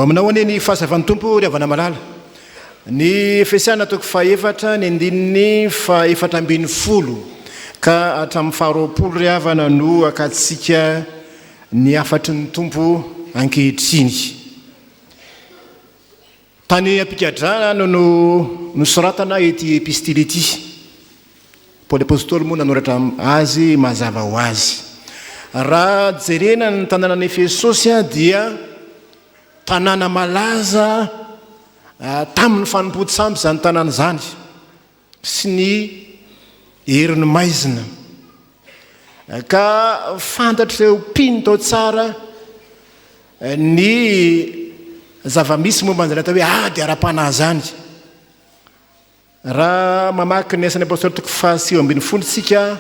Aminao ny fahazavan'ny tompo ry havana malala. Ny fiasana toko fahefatra ny andininy fahefatra ambin'ny folo ka hatramin'ny faharoapolo ry havana no akatsika ny afatry ny tompo ankehitriny. Tany 𝗥𝗥𝗩𝗘𝗟𝗢 no nosoratana ity epistily ity. Paoly apôstôly moa nanoratra azy mazava ho azy. Raha jerena ny tanàna n'Efesosy dia tanàna malaza tamin'ny fanampody-tsampy zany tanàna zany sy ny heriny maizina. Ka fantatr'ireo mpino tao tsara ny zava-misy momba an'izany atao hoe dia ara-panahy zany. Raha mamaky ny asan'ny apôstôly toko 9:10 tsika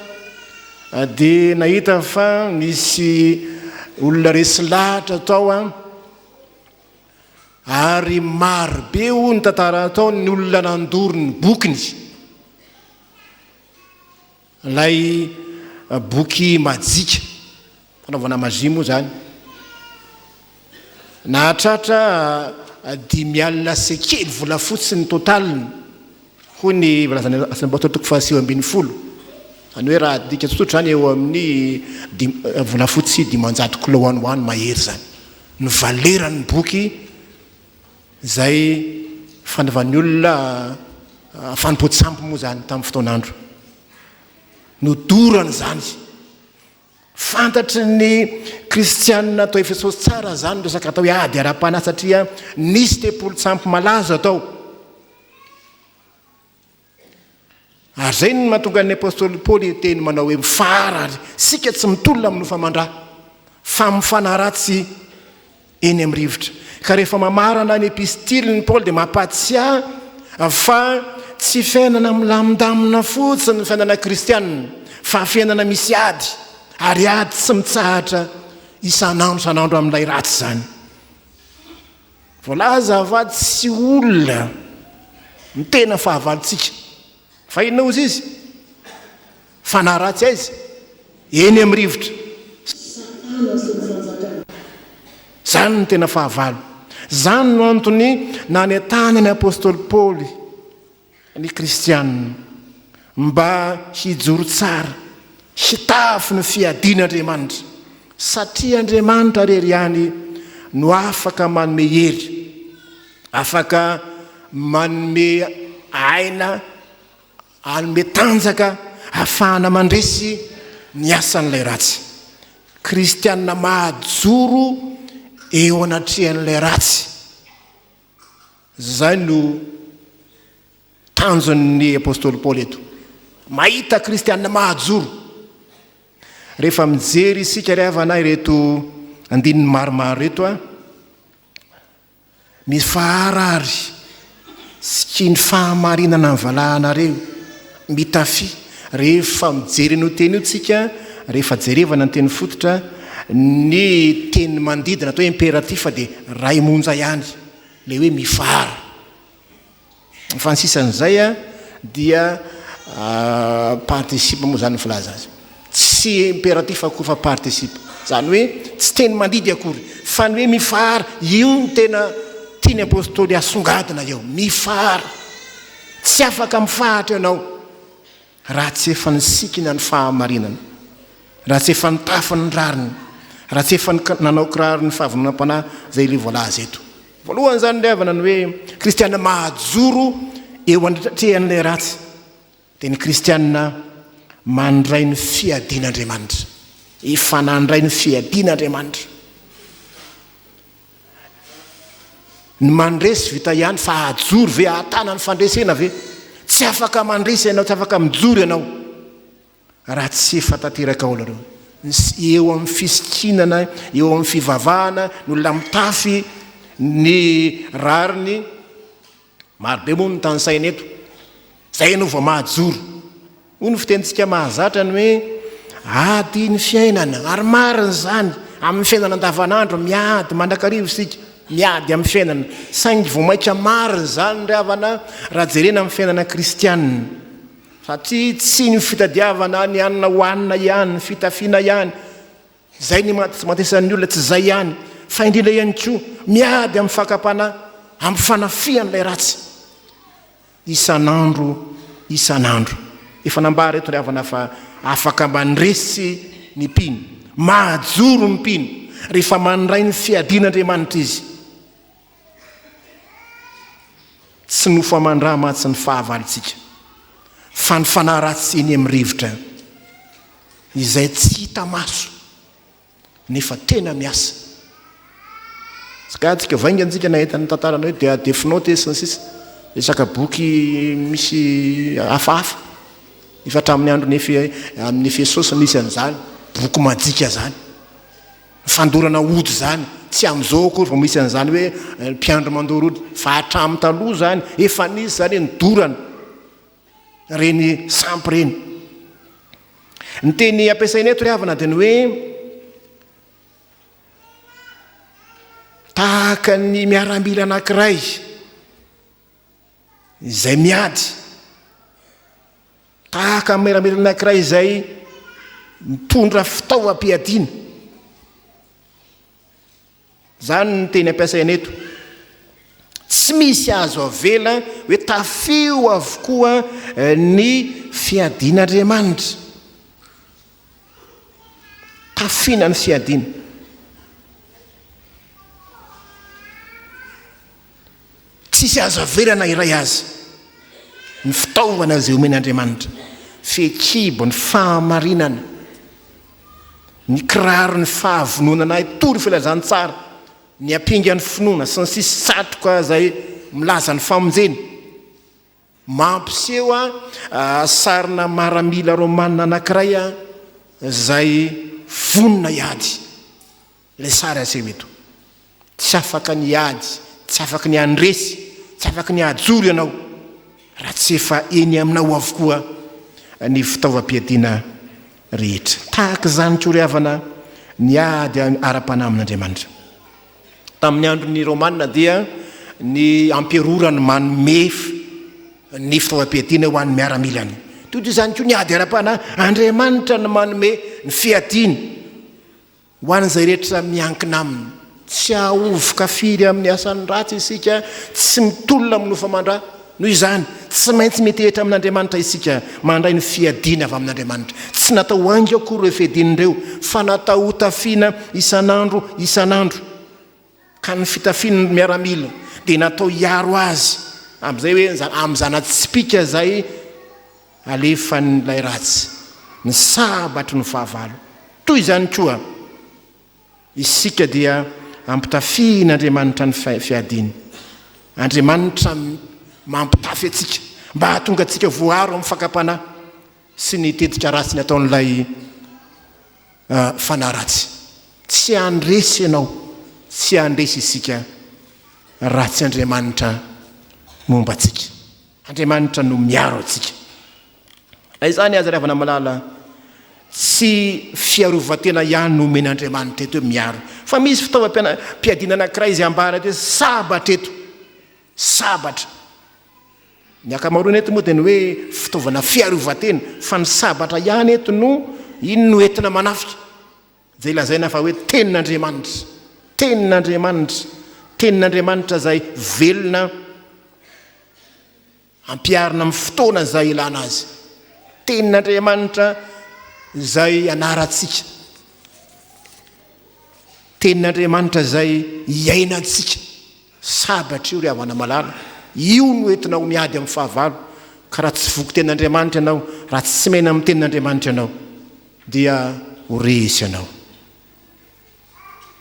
dia nahita fa misy olona resy lahatra tao ary marobe ny tantara tao ny olona nandoro ny bokiny. Lay boky majika fanaovana mazia moa zany nahatratra 5,000 volafotsy ny totaliny ho ny valazana apôstôly toko 9:10. Any hoe raha dika tsotsotra zany eo amin'ny volafotsy 500 kilô hoany mahery zany ny valeran'ny boky zay fanaovan'ny olona fanampody-tsampy moa zany tamin'ny fotoanandro. Nodorany zany. Fantatry ny kristianina tao Efesosy tsara zany resaka atao hoe dia ara-panahy satria nisy tempolo-tsampy malaza tao. Ary zay ny mahatonga ny apôstôly Paoly teny manao hoe mifahara sika tsy mitolona amin'ny famandrà fa mifanaratsy eny amin'ny rivotra. Ka rehefa mamarana ny epistily ny Paoly dia mampatsiahy fa tsy fiainana milamindamina fotsiny ny fiainana kristianina fa fiainana misy ady ary ady tsy mitsahatra isanandro amin'ilay ratsy zany. Voalaza fa tsy olona ny tena fahavalontsika fa inona ozy izy fanahy ratsy aizy eny amin'ny rivotra zany ny tena fahavalo. Zany no antony nanetana ny apôstôly Paoly ny kristianina mba hijoro tsara hitafy ny fiadian'Andriamanitra satria Andriamanitra rery ihany no afaka manome hery, afaka manome aina, anome tanjaka ahafahana mandresy ny asan'ilay ratsy. Kristianina mahajoro eo anatrehan'ilay ratsy. Zay no tanjon'ny apôstôly Paoly eto. Mahita kristianina mahajoro. Rehefa mijery isika ry havana ireto andininy maromaro reto Mifahara sikino fahamarinana ny valahanareo mitafia. Rehefa mijery no teny io tsika, rehefa jerevana ny teny fototra, ny teny mandidina atao hoe impératif dia ray monja ihany le hoe mifahara. Fansisan'izay dia participe moa zany filaza azy. Tsy impératif akory fa participe. Zany hoe tsy teny mandidy akory fa ny hoe mifahara io ny tena tiany apôstôly asongadina eo. Mifahara. Tsy afaka mifahatra ianao raha tsy efa nisikina ny fahamarinana, raha tsy efa nitafy ny rariny, raha tsy efa nanao kiraro ny fahavononam-panahy zay le voalaza eto. Voalohany zany le havana ny hoe kristianina mahajoro eo anatrehan'ilay ratsy dia ny kristianina mandray ny fiadian'Andriamanitra, ifanandray ny fiadian'Andriamanitra. Ny mandresy vita ihany fa hajoro ve ahatana ny fandresena ve? Tsy afaka mandresy ianao, tsy afaka mijoro ianao raha tsy efa tanteraka ao alareo. Eo amin'ny fisikinana, eo amin'ny fivavahana no lamtafy ny rariny. Marobe moa ny tansaina eto. Zay no vao mahajoro. Hoy ny fitentsika mahazatra ny hoe ady ny fiainana ary marina zany amin'ny fiainana andavanandro miady mandrakarivo sika miady amin'ny fiainana saingy vao maika marina zany ry havana raha jerena amin'ny fiainana kristianina satria tsy ny fitadiavana ny anina hoanina ihany, ny fitafiana ihany. Zay ny matesan'ny olona tsy zay ihany fa indrindra ihany koa miady amin'ny fakapana amin'ny fanafian'ilay ratsy isan'andro efa nambara eto ry havana fa afaka mandresy ny mpino mahajoro ny mpino rehefa mandray ny fiadin'Andriamanitra izy tsy nofo aman-dramatsy ny fahavalitsika fa ny fanahy ratsy eny amin'ny rivotra izay tsy hita maso nefa tena miasa tsika vaingantsika nahita ny tantarana hoe dia definao tesy ny sisa resaka boky misy hafahafa efa hatramin'ny andro amin'ny Efesosy misy an'izany boky majika zany fandorana ody zany tsy am'izao akory fa misy an'izany hoe mpiandro mandoro ody fa hatramin'ny taloha zany efa nisy zany ny dorana reny sampy reny ny teny ampiasaina eto ry havana dia ny hoe tahaka ny miaramila anankiray izay miady tahaka ny miaramila anankiray izay mitondra fitaovam-piadiana zany ny teny ampiasaina eto tsy misy azo avela hoe tafio avokoa ny fiadin'Andriamanitra tafina ny fiadiana tsisy azo avelana iray azy ny fitaovana zay omen'Andriamanitra fehikibo ny fahamarinana ny kiraro ny fahavononana tory filazantsara ny ampinga ny finoana sy ny sisy satroka zay milaza ny famonjeny mampiseho sarina maramila romanina anankiray zay vonona iady le sary aseho eto tsy afaka ny iady tsy afaka ny andresy tsy afaka ny ajoro ianao raha tsy efa eny aminao avokoa ny fitaovam-piadiana rehetra tahaka zany koa ry havana ny ady ara-panahy amin'Andriamanitra tamin'ny andron'ny romanina dia ny ampiarorany manome ny fitaovam-piadiana ho an'ny miaramilany toy zany koa ny ady ara-panahy Andriamanitra ny manome ny fiadiana ho an'izay rehetra miankina aminy tsy ahovoka firy amin'ny asan'ny ratsy isika tsy mitolona amin'ny nofamandra noho izany tsy maintsy metehitra amin'Andriamanitra isika mandray ny fiadiana avy amin'Andriamanitra tsy natao angy akory ireo fiadian'ireo fa natao hotafiana isan'andro ka ny fitafiana miaramila dia natao hiaro azy amin'izay hoe amin'ny zana-tsipïka zay alefan'ilay ratsy ny sabatry ny fahavalo toy izany koa isika dia ampitafian'Andriamanitra ny fiadiana Andriamanitra mampitafy atsika mba hahatonga atsika voaro amin'ny fakapanahy sy ny tetika ratsy ny ataon'ilay fanahy ratsy tsy andresy ianao tsy andresy isika ratsy Andriamanitra momba atsika Andriamanitra no miaro atsika izany azy ravana malala tsy fiarovan-tena ihany no omen'Andriamanitra eto hoe miaro fa misy fitaovam-piadiana anankiray izay ambara eto hoe sabatra eto sabatra ny akamaroana eto moa dia ny hoe fitaovana fiarovan-tena fa ny sabatra ihany eto no iny no entina manafika zay lazaina fa hoe tenin'Andriamanitra zay velona ampiarina amin'ny fotoana zay ilana azy tenin'Andriamanitra zay anaratsika tenin'Andriamanitra zay iainantsika sabatra io ry havana malala io no entina ho miady amin'ny fahavalo ka raha tsy voky tenin'Andriamanitra ianao raha tsy mena amin'ny tenin'Andriamanitra ianao dia ho resy ianao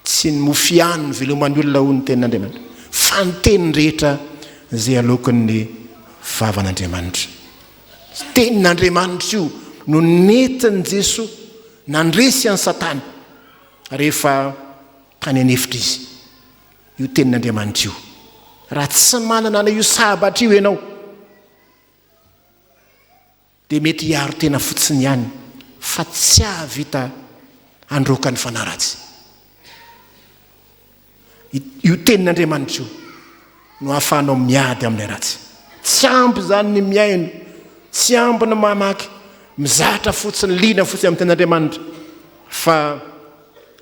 tsy ny mofiany ny velomany olona ho ny tenin'Andriamanitra fa ny teniny rehetra zay alokon'ny fahavan'Andriamanitra tenin'Andriamanitra io no netiny Jesoa nandresy an'ny Satana rehefa tany anefitra izy io tenin'Andriamanitra io raha tsy manana na io sabatra io ianao dia mety hiaro tena fotsiny ihany fa tsy ahavita androka ny fanahy ratsy io tenin'Andriamanitra io no ahafahanao miady amin'ilay ratsy tsy ampy zany ny miaino tsy ampy ny mamaky mizatra fotsiny lina fotsiny amin'ny tenin'Andriamanitra fa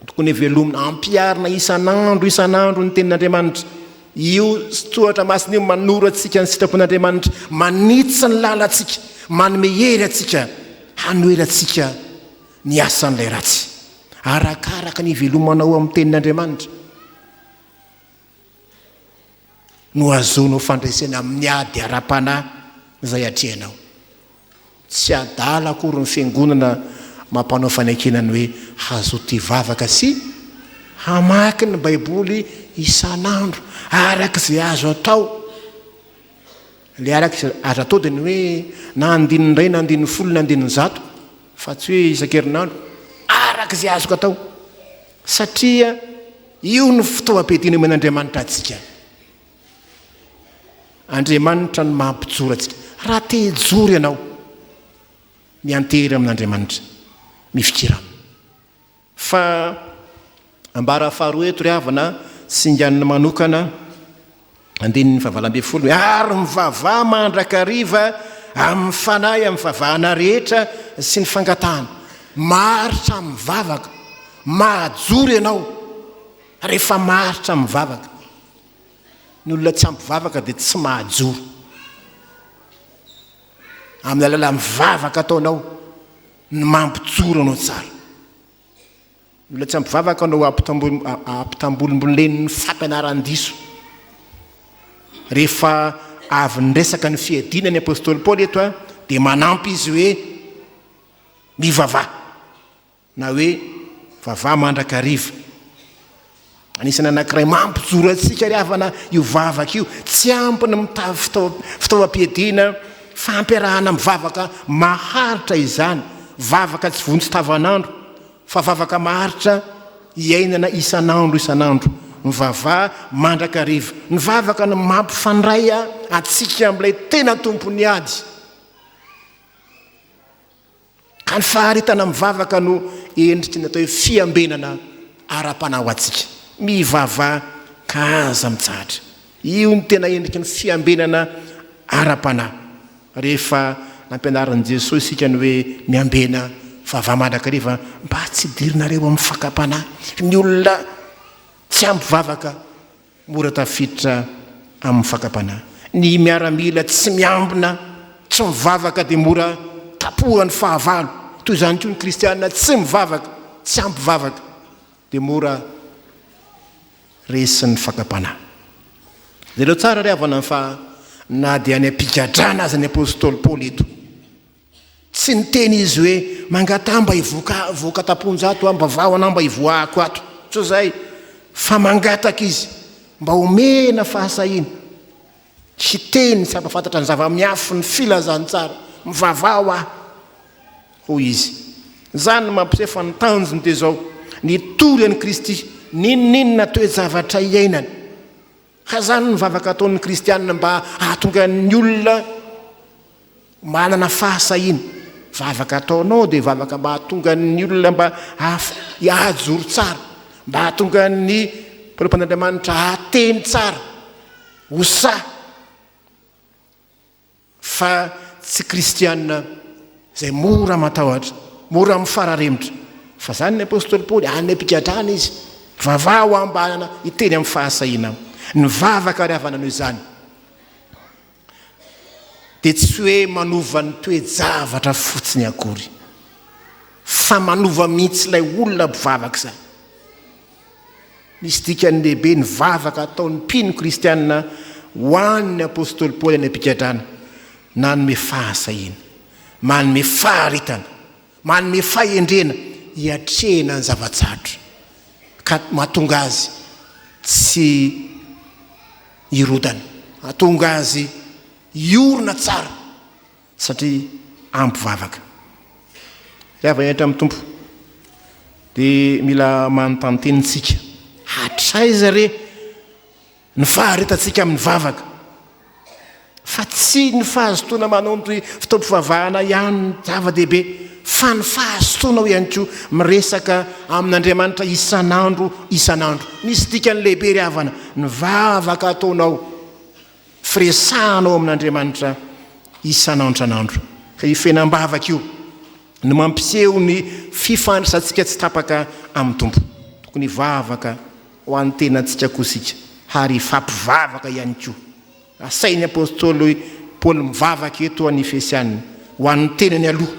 tokony velomina ampiarina isan'andro ny tenin'Andriamanitra. Io Tsoratra Masina io manoro atsika ny sitrapon'Andriamanitra, manitsy ny lalantsika, manome hery atsika, hanoery atsika ny asan'ilay ratsy arakaraka ny velomanao amin'ny tenin'Andriamanitra. No azoanao fandraisana amin'ny ady ara-panahy izay atrehanao. Tsy adala akory ny fiangonana mampanao fanankenany hoe hazo ty vavaka sy hamaky ny baiboly isan'andro arak'izay azo atao. Le arak'izay azo atao dia ny hoe na andininy ray na andininy folo na andininy zato, fa tsy hoe isan-kerinandro, arak'izay azoko atao. Satria io ny fitaovam-piadiana men'Andriamanitra atsika. Andriamanitra no mampijoro atsika. Raha te hijoro ianao, miantery amin'Andriamanitra, mifikira. Fa ambara faharoa eto ry havana singanina manokana, andininy fahavalo-ambin'ny ary mivavaha mandrakariva amin'ny fanahy amin'ny vavahana rehetra sy ny fangatahana. Maharitra mivavaka, mahajoro ianao rehefa maharitra mivavaka. Ny olona tsy ampivavaka dia tsy mahajoro. Amin'ny alala mivavaka ataonao ny mampijoro anao tsara. Ny olona tsy ampivavaka anao ampitambolombolen'ny fampianaran-diso. Rehefa avy nresaka ny fiadiana ny apôstôly Paoly eto dia manampy izy hoe mivavaha na hoe vavaha mandrakariva. Anisany anankiray mampijoro atsika ry havana io vavaka io, tsy ampiny mitavy fitaovam-piadiana fampiarahana mivavaka maharitra izany, vavaka tsy vonjy tavanandro, fa vavaka maharitra iainana isan'andro. Mivavaha mandrakariva, ny vavaka no mampifandray atsika amin'ilay tena tompony ady. Ka ny faharitana mivavaka no endrika ny atao hoe fiambenana ara-panahy atsika. Mivavaha 𝗥𝗔𝗩𝗘𝗟𝗢. Io ny tena endriky ny fiambenana ara-panahy. Rehefa nampianaran'i Jesosy isika ny hoe miambena vavaha mandrakariva, mba tsy hidirinareo amin'ny fakam-panahy. Ny olona tsy ampivavaka mora tafiditra amin'ny fakam-panahy. Ny miaramila tsy miambina, tsy mivavaka dia mora tapohan'ny fahavalo. Toy izany koa ny kristianina tsy mivavaka, tsy ampivavaka dia mora resin'ny fakam-panahy. Dia leo tsara ry havana fa na dia any am-pigadrana azy ny apôstôly Paoly eto, tsy niteny izy hoe mangata mba hivoaka taponjato mba vao anao mba hivoahako ato, tsy izay, fa mangataka izy mba omena fahasahina sy teny sy ampafantatra ny zava-miafina ny filazantsara, mivavao hoy izy. Zany mampiseho fa ny tanjony dia zao, nitory an'i Kristy ninona toe-javatra iainany. Ka zany ny vavaka ataon'ny kristianina mba ahatonga ny olona manana fahasahina. Vavaka ataonao dia vavaka mba ahatonga ny olona mba hahajoro tsara, mba ahatonga ny mpampan'Andriamanitra hateny tsara, hosa. Fa tsy kristianina izay mora matahotra, mora mifararemotra. Fa zany ny apôstôly Paoly any am-pigadrana izy, vavaha ho ambanana hiteny amin'ny fahasahina. Ny vavaka ry havana noho izany dia tsy hoe manova ny toe-javatra fotsiny akory, fa manova mihitsy ilay olona mpivavaka izany. Misy dikany lehibe ny vavaka ataon'ny mpino kristianina ho an'ny apôstôly Paoly any am-pigadrana, nanome fahasahina, manome faharitana, manome fahendrena hiatrehana ny zava-tsarotra, ka mahatonga azy tsy hirodana, mahatonga azy hiorina tsara satria ampivavaka. Rehefa entra amin'ny tompo dia mila manontany tenintsika, hatraiza re ny faharitantsika amin'ny vavaka, fa tsy ny fahazotoana manao ny fitaom-pivavahana ihany ny zava-dehibe, fa ny fahazotoanao ihany koa miresaka amin'Andriamanitra isan'andro. Misy dikany lehibe ry havana, ny vavaka ataonao firesahanao amin'Andriamanitra isan'andro. Ka io fiainam-bavaka io no mampiseho ny fifandraisantsika tsy tapaka amin'ny tompo. tokony vavaka ho an'ny tenantsika kosika ary fampivavaka ihany koa. Asainy apôstôly Paoly mivavaka eto any Efesianina ho an'ny tenany aloha,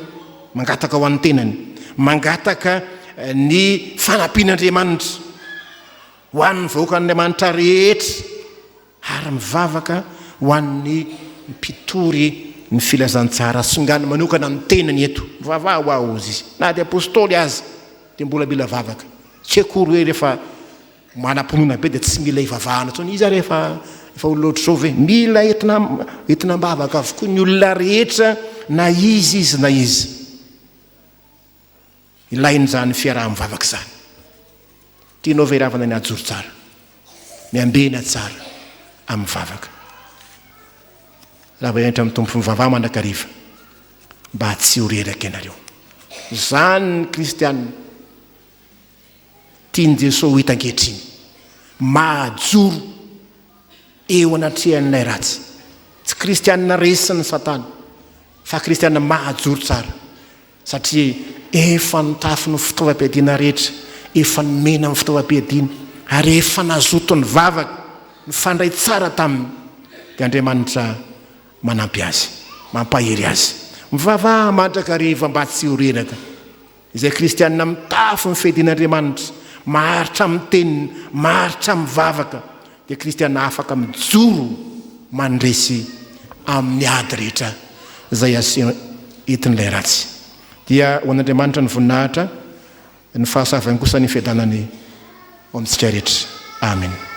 mangataka ho an'ny tenany, mangataka ny fanampin'Andriamanitra ho an'ny vahoakan'Andriamanitra rehetra, ary mivavaka ho an'ny mpitory ny filazantsara songany manokana ny tenany eto. Mivavaha ho aho izy na dia apôstôly azy dia mbola mila vavaka. Tsy akory hoe rehefa manam-pinoana be dia tsy mila ivavahana tsony izy ary efa oloatra zao ve. Mila entina mbavaka avokoa ny olona rehetra, na izy na izy. Ilain'izany fiaraha-mivavaka zany. Tianao veravana ny ajoro tsara, miambena tsara amin'ny vavaka. Raha entra amin'ny tompo mivavaha mandrakariva mba tsy ho reraka ianareo. Zany ny kristianina tiany Jesosy ho hita ankehitriny, mahajoro eo anatrehan'ilay ratsy. Tsy kristianina resy ny satana, fa kristianina mahajoro tsara, satria efa nitafy ny fitaovam-piadiana rehetra, efa nomena amin'ny fitaovam-piadiana, ary efa nazoto ny vavaka ny fandray tsara taminy. Dia Andriamanitra manampy azy, mampahery azy. Mivavaha mandrakariva mba tsy ho reraka. Izay kristianina mitafy ny fiadian'Andriamanitra, maharitra amin'ny teniny, maharitra amin'ny vavaka, dia kristianina afaka mijoro mandresy amin'ny ady rehetra izay entin'ilay ratsy. Dia ho an'Andriamanitra ny voninahitra, ny fahasavany kosa ny fiadanany ao amintsika rehetra. Amen.